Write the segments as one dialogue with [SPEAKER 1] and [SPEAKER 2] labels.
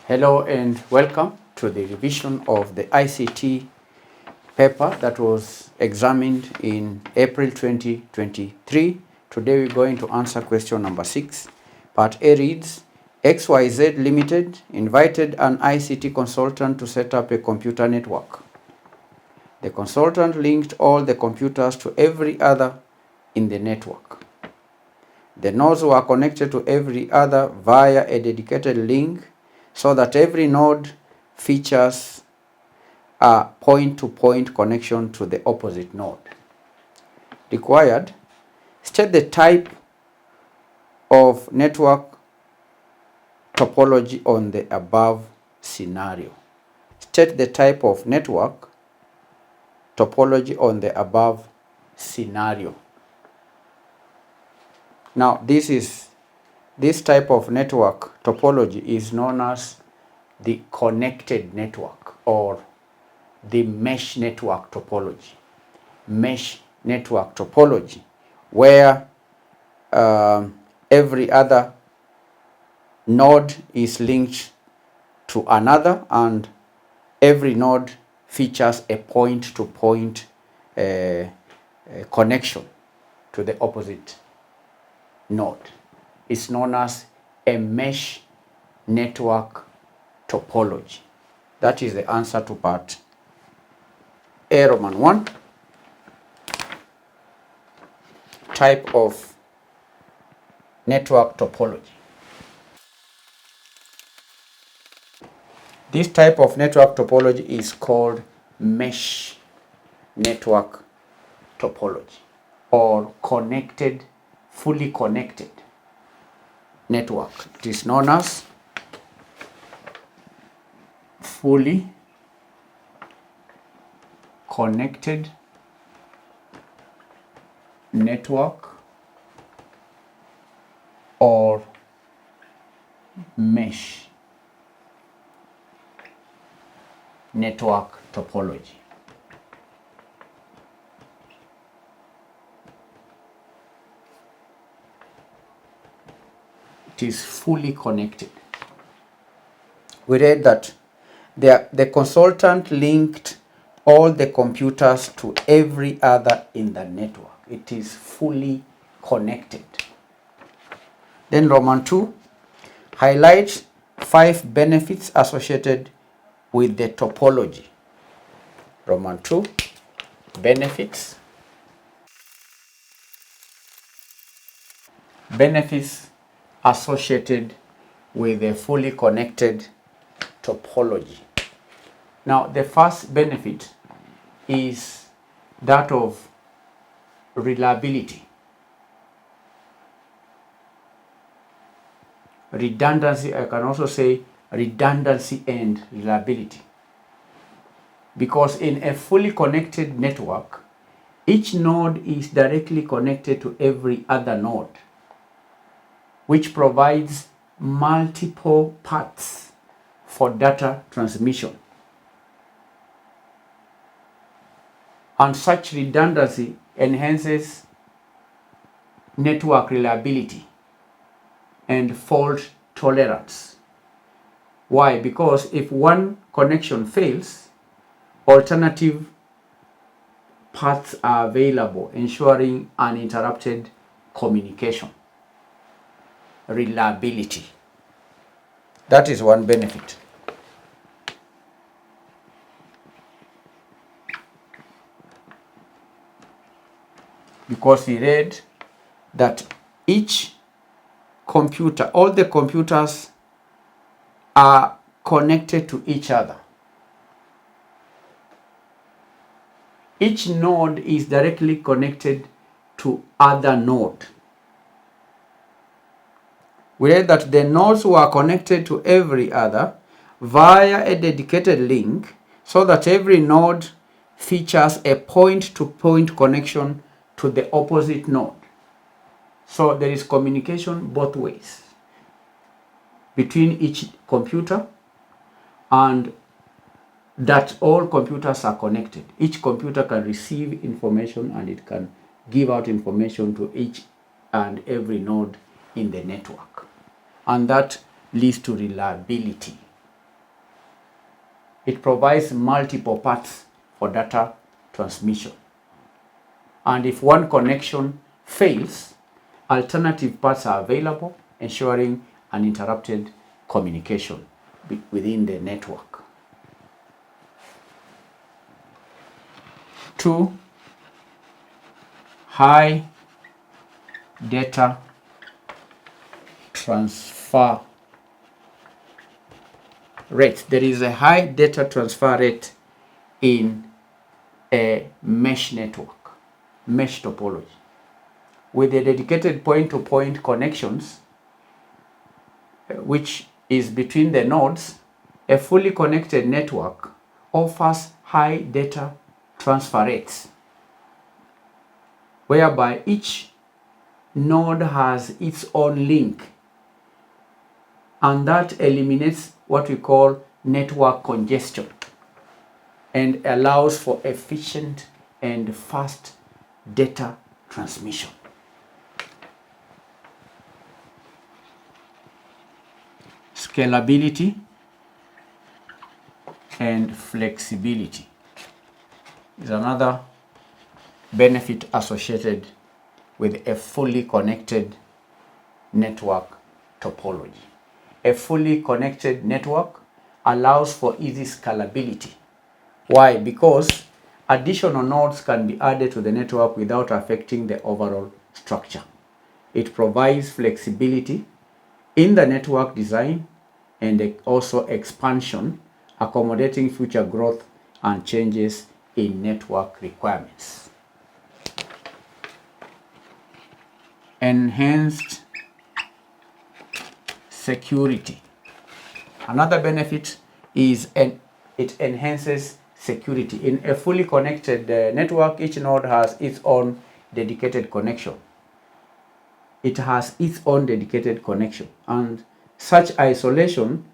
[SPEAKER 1] Hello and welcome to the revision of the ICT paper that was examined in April 2023. Today we're going to answer question number 6. Part A reads, XYZ Limited invited an ICT consultant to set up a computer network. The consultant linked all the computers to every other in the network. The nodes were connected to every other via a dedicated link so that every node features a point-to-point connection to the opposite node. Required, state the type of network topology on the above scenario. State the type of network topology on the above scenario. Now, this type of network topology is known as the connected network or the mesh network topology. Mesh network topology, where every other node is linked to another and every node features a point-to-point connection to the opposite node. It's known as a mesh network topology. That is the answer to part A, Roman 1. Type of network topology. This type of network topology is called mesh network topology or connected, fully connected network. It is known as fully connected network or mesh network topology. It is fully connected. We read that the consultant linked all the computers to every other in the network. It is fully connected. Then Roman 2, highlight 5 benefits associated with the topology. Roman 2, benefits. Benefits associated with a fully connected topology. Now, the first benefit is that of reliability. Redundancy, I can also say redundancy and reliability. Because in a fully connected network, each node is directly connected to every other node, which provides multiple paths for data transmission. And such redundancy enhances network reliability and fault tolerance. Why? Because if one connection fails, alternative paths are available, ensuring uninterrupted communication. Reliability. That is one benefit. Because we read that each computer, all the computers are connected to each other. Each node is directly connected to other node. We read that the nodes were connected to every other via a dedicated link so that every node features a point-to-point connection to the opposite node. So there is communication both ways between each computer, and that all computers are connected. Each computer can receive information and it can give out information to each and every node in the network, and that leads to reliability. It provides multiple paths for data transmission, and if one connection fails, alternative paths are available, ensuring uninterrupted communication within the network. 2, high data transfer rate. There is a high data transfer rate in a mesh network, mesh topology. With the dedicated point-to-point connections, which is between the nodes, a fully connected network offers high data transfer rates, whereby each node has its own link, and that eliminates what we call network congestion and allows for efficient and fast data transmission. Scalability and flexibility is another benefit associated with a fully connected network topology. A fully connected network allows for easy scalability. Why? Because additional nodes can be added to the network without affecting the overall structure. It provides flexibility in the network design and also expansion, accommodating future growth and changes in network requirements. Enhanced security. Another benefit is it enhances security. In a fully connected network, each node has its own dedicated connection. It has its own dedicated connection, and such isolation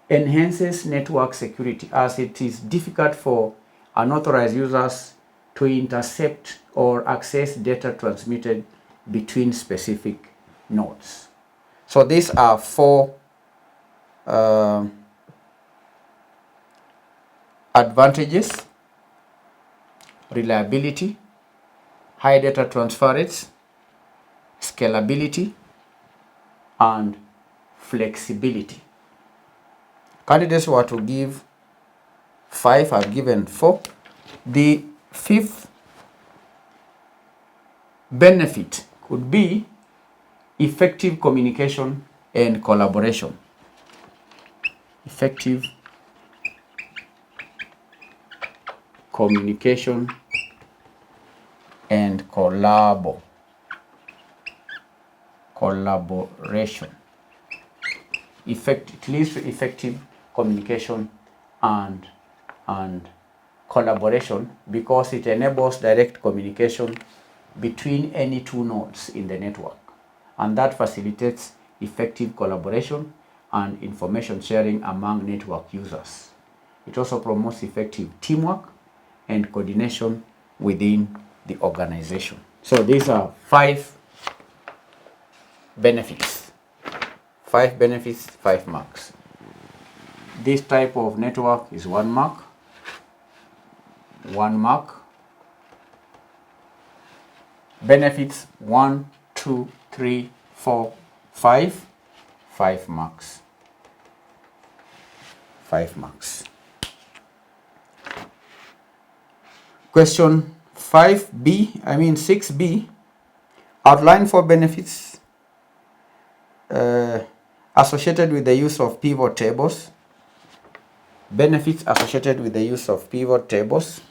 [SPEAKER 1] enhances network security, as it is difficult for unauthorized users to intercept or access data transmitted between specific nodes. So these are 4 advantages: reliability, high data transfer rates, scalability, and flexibility. Candidates were to give 5, I've given 4. The 5th benefit could be effective communication and collaboration. Effective communication and collaboration. It leads to effective communication and collaboration because it enables direct communication between any 2 nodes in the network, and that facilitates effective collaboration and information sharing among network users. It also promotes effective teamwork and coordination within the organization. So these are 5 benefits. 5 benefits, 5 marks. This type of network is 1 mark. 1 mark. Benefits 1, 2, 3, 4, 5. 5 marks. 5 marks. Question 6B. Outline 4 benefits associated with the use of pivot tables. Benefits associated with the use of pivot tables.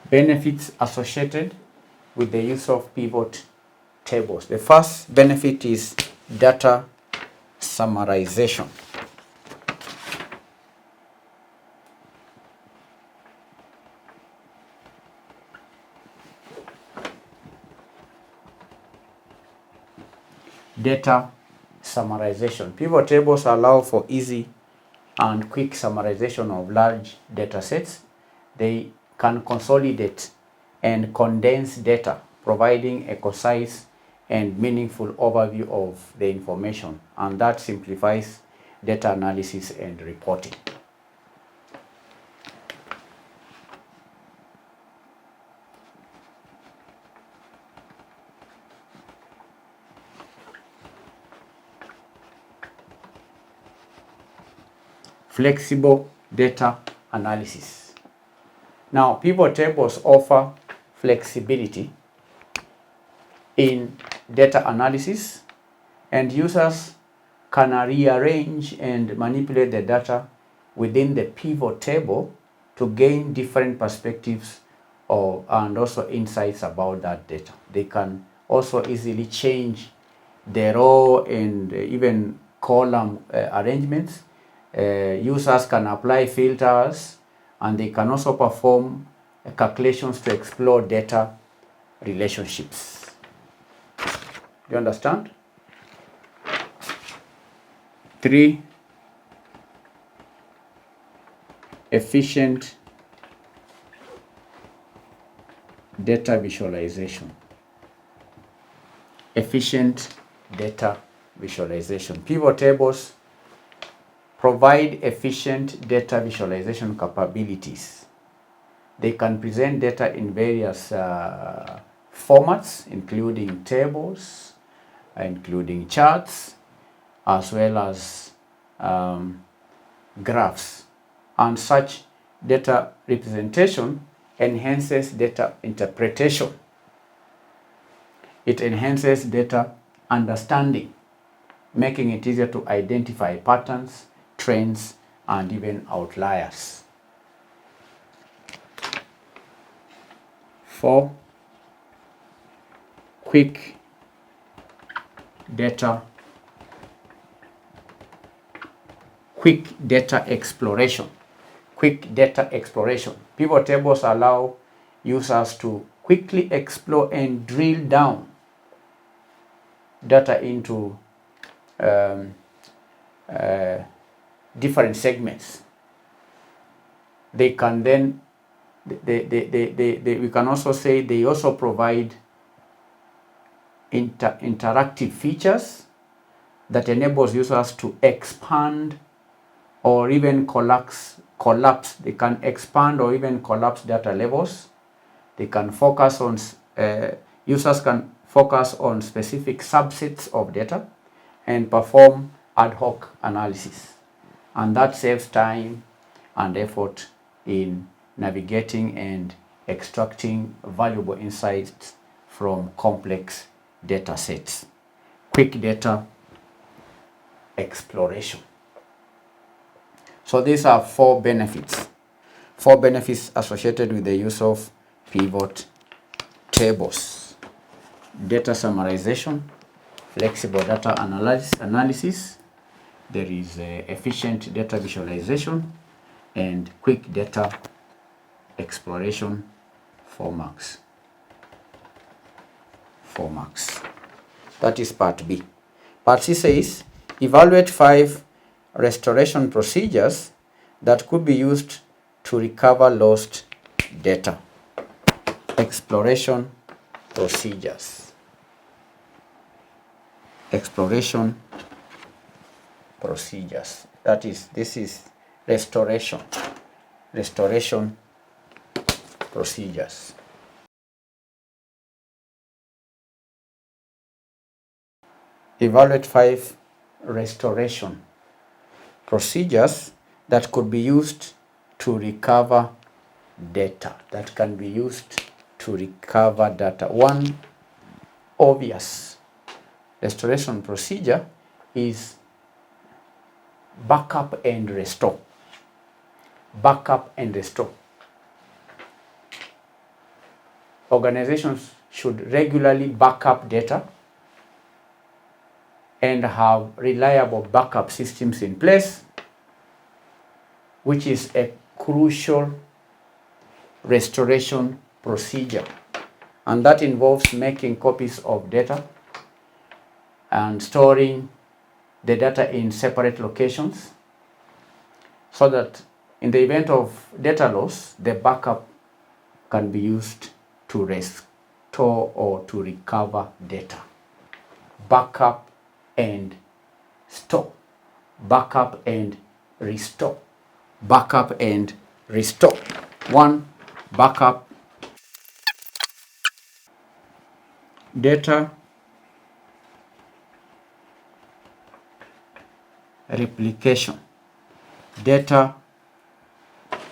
[SPEAKER 1] Benefits associated with the use of pivot tables. The first benefit is data summarization. Data summarization. Pivot tables allow for easy and quick summarization of large data sets. They can consolidate and condense data, providing a concise and meaningful overview of the information, and that simplifies data analysis and reporting. Flexible data analysis. Now, pivot tables offer flexibility in data analysis, and users can rearrange and manipulate the data within the pivot table to gain different perspectives and also insights about that data. They can also easily change the row and even column arrangements. Users can apply filters, and they can also perform calculations to explore data relationships. You understand? 3, efficient data visualization. Efficient data visualization. Pivot tables provide efficient data visualization capabilities. They can present data in various formats, including tables, including charts, as well as graphs. And such data representation enhances data interpretation. It enhances data understanding, making it easier to identify patterns, trends, and even outliers. 4, quick data exploration. Quick data exploration. Pivot tables allow users to quickly explore and drill down data into different segments. They can then, we can also say they also provide interactive features that enables users to expand or even collapse. They can expand or even collapse data levels. They can focus on, users can focus on specific subsets of data and perform ad hoc analysis. And that saves time and effort in navigating and extracting valuable insights from complex data sets. Quick data exploration. So these are 4 benefits. 4 benefits associated with the use of pivot tables. Data summarization, flexible data analysis, there is efficient data visualization, and quick data exploration. 4 marks. 4 marks. That is part B. Part C says, evaluate 5 restoration procedures that could be used to recover lost data. Exploration procedures. Exploration procedures. That is, this is restoration. Restoration procedures. Evaluate 5 restoration procedures that could be used to recover data. That can be used to recover data. One obvious restoration procedure is backup and restore. Backup and restore. Organizations should regularly back up data and have reliable backup systems in place, which is a crucial restoration procedure. And that involves making copies of data and storing the data in separate locations so that in the event of data loss, the backup can be used to restore or to recover data. Backup and store. Backup and restore. Backup and restore. One, backup. Data replication. Data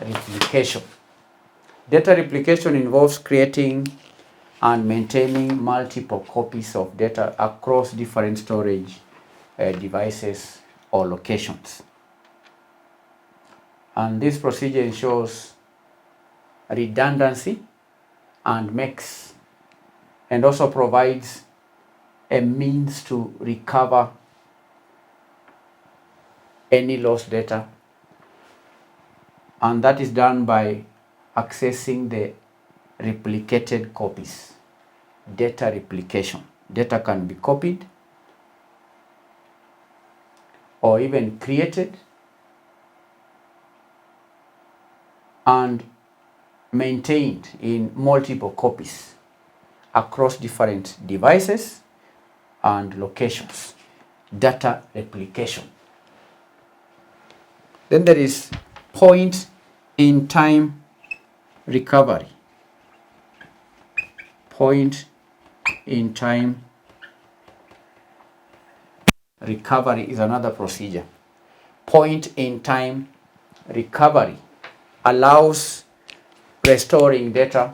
[SPEAKER 1] replication. Data replication involves creating and maintaining multiple copies of data across different storage devices or locations. And this procedure ensures redundancy and also provides a means to recover any lost data, and that is done by accessing the replicated copies. Data replication. Data can be copied or even created and maintained in multiple copies across different devices and locations. Data replication. Then there is point in time recovery. Point in time recovery is another procedure. Point in time recovery allows restoring data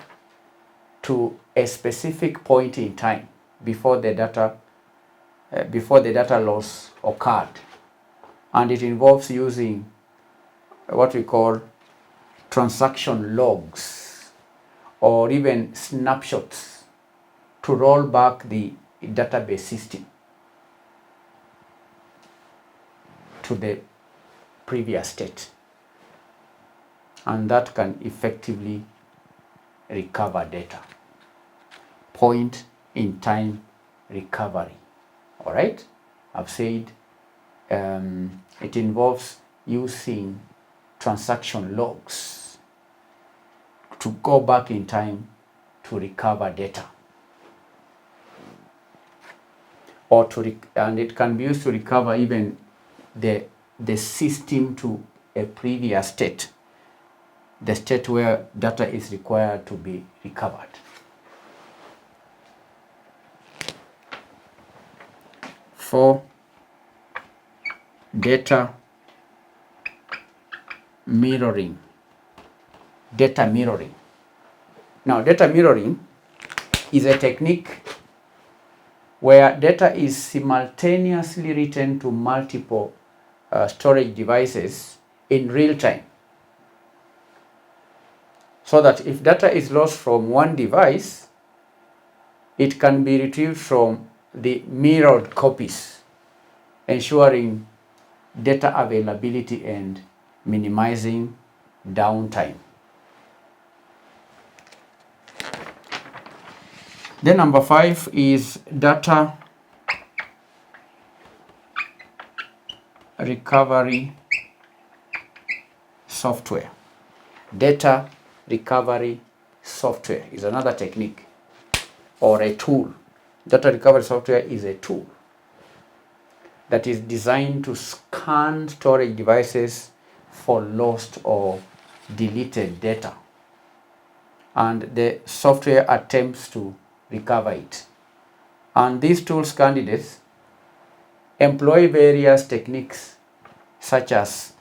[SPEAKER 1] to a specific point in time before the data loss occurred, and it involves using what we call transaction logs or even snapshots to roll back the database system to the previous state, and that can effectively recover data. Point in time recovery. All right, I've said it involves using transaction logs to go back in time to recover data, or and it can be used to recover even the system to a previous state, the state where data is required to be recovered. For data mirroring. Data mirroring. Now, data mirroring is a technique where data is simultaneously written to multiple storage devices in real time, so that if data is lost from one device, it can be retrieved from the mirrored copies, ensuring data availability and minimizing downtime. Then number 5 is data recovery software. Data recovery software is another technique or a tool. Data recovery software is a tool that is designed to scan storage devices for lost or deleted data, and the software attempts to recover it. And these tools candidates employ various techniques such as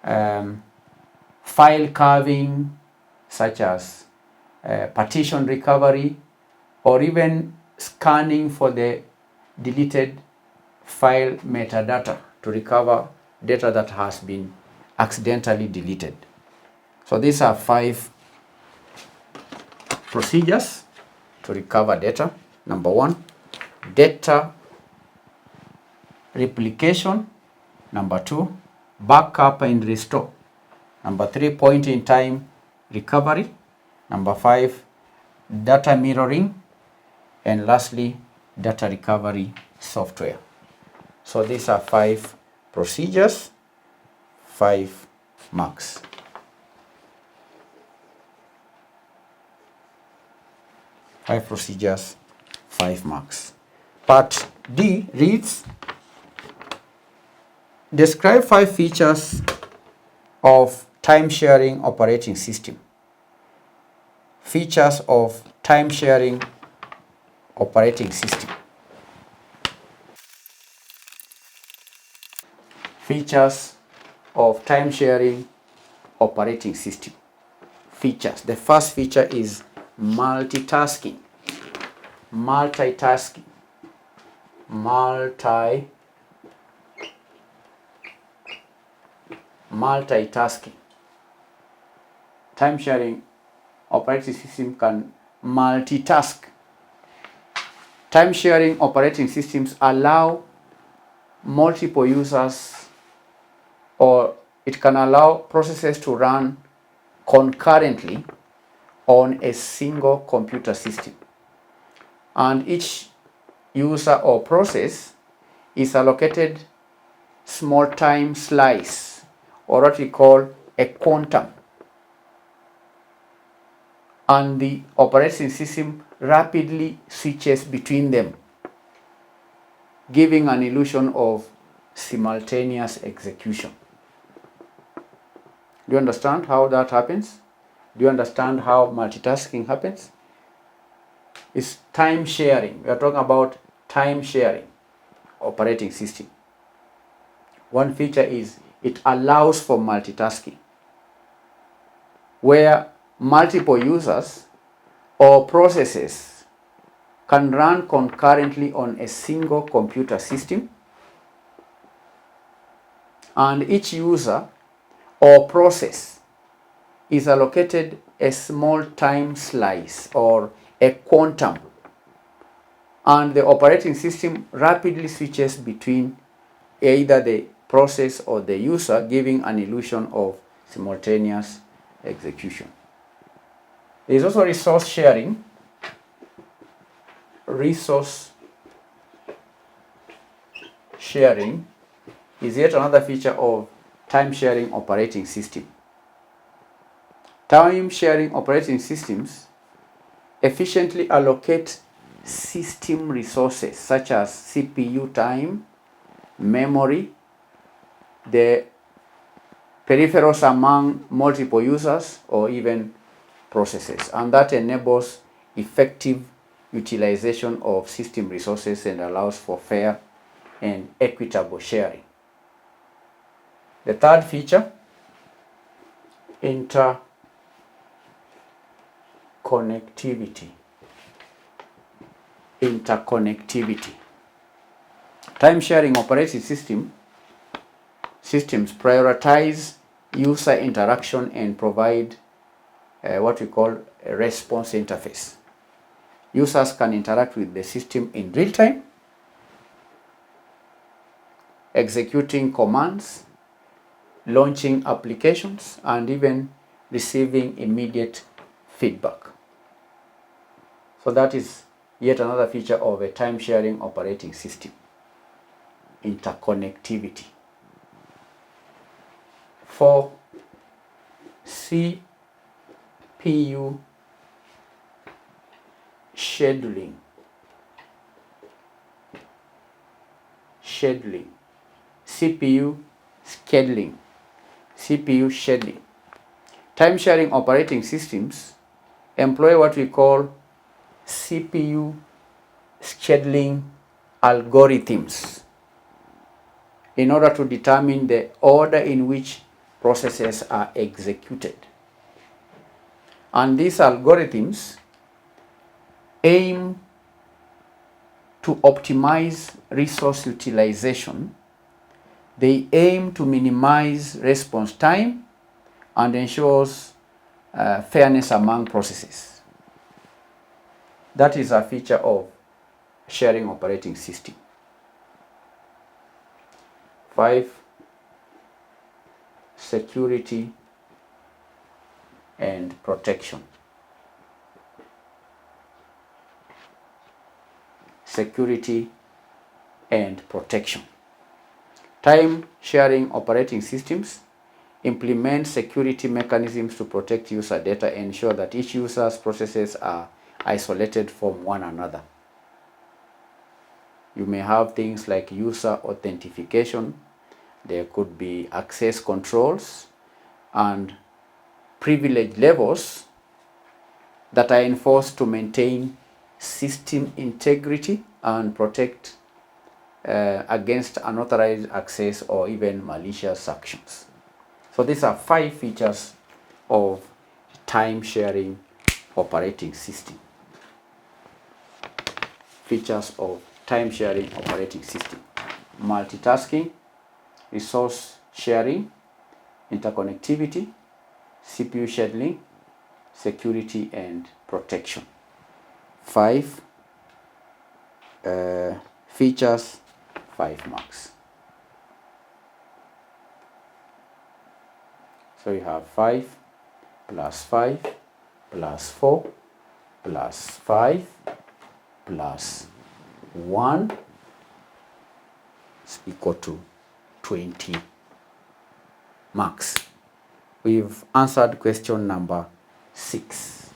[SPEAKER 1] file carving, such as partition recovery, or even scanning for the deleted file metadata to recover data that has been accidentally deleted. So these are 5 procedures to recover data. Number 1, data replication. Number 2, backup and restore. Number 3, point in time recovery. Number 5, data mirroring. And lastly, data recovery software. So these are 5 procedures, 5 marks. 5 procedures, 5 marks. Part D reads, describe 5 features of time-sharing operating system. Features of time-sharing operating system. Features of time-sharing operating system. Features. The first feature is multitasking. Multitasking. Multitasking. Time-sharing operating system can multitask. Time-sharing operating systems allow multiple users, or it can allow processes to run concurrently on a single computer system. And each user or process is allocated small time slice, or what we call a quantum. And the operating system rapidly switches between them, giving an illusion of simultaneous execution. Do you understand how that happens? Do you understand how multitasking happens? It's time sharing. We are talking about time sharing operating system. One feature is it allows for multitasking, where multiple users or processes can run concurrently on a single computer system, and each user or process is allocated a small time slice or a quantum, and the operating system rapidly switches between either the process or the user, giving an illusion of simultaneous execution. There is also resource sharing. Resource sharing is yet another feature of time-sharing operating system. Time-sharing operating systems efficiently allocate system resources such as CPU time, memory, the peripherals among multiple users or even processes, and that enables effective utilization of system resources and allows for fair and equitable sharing. The third feature, interconnectivity. Interconnectivity. Time-sharing operating systems prioritize user interaction and provide what we call a response interface. Users can interact with the system in real time, executing commands, launching applications, and even receiving immediate feedback. So that is yet another feature of a time-sharing operating system. Interconnectivity. For CPU scheduling. CPU scheduling. Time-sharing operating systems employ what we call CPU scheduling algorithms in order to determine the order in which processes are executed. And these algorithms aim to optimize resource utilization. They aim to minimize response time and ensures fairness among processes. That is a feature of sharing operating system. 5. Security and protection. Security and protection. Time-sharing operating systems implement security mechanisms to protect user data and ensure that each user's processes are isolated from one another. You may have things like user authentication, there could be access controls and privilege levels that are enforced to maintain system integrity and protect against unauthorized access or even malicious actions. So these are 5 features of time-sharing operating system. Features of time-sharing operating system: multitasking, resource sharing, interconnectivity, CPU scheduling, security and protection. 5 features, 5 marks. So you have 5 plus 5 plus 4 plus 5 plus 1 is equal to 20 marks. We've answered question number 6.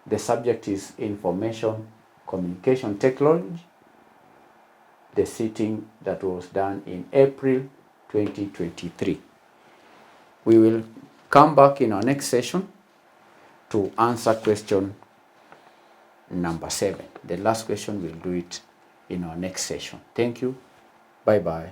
[SPEAKER 1] The subject is information communication technology. The sitting that was done in April 2023. We will come back in our next session to answer question number 7. The last question, we'll do it in our next session. Thank you. Bye-bye.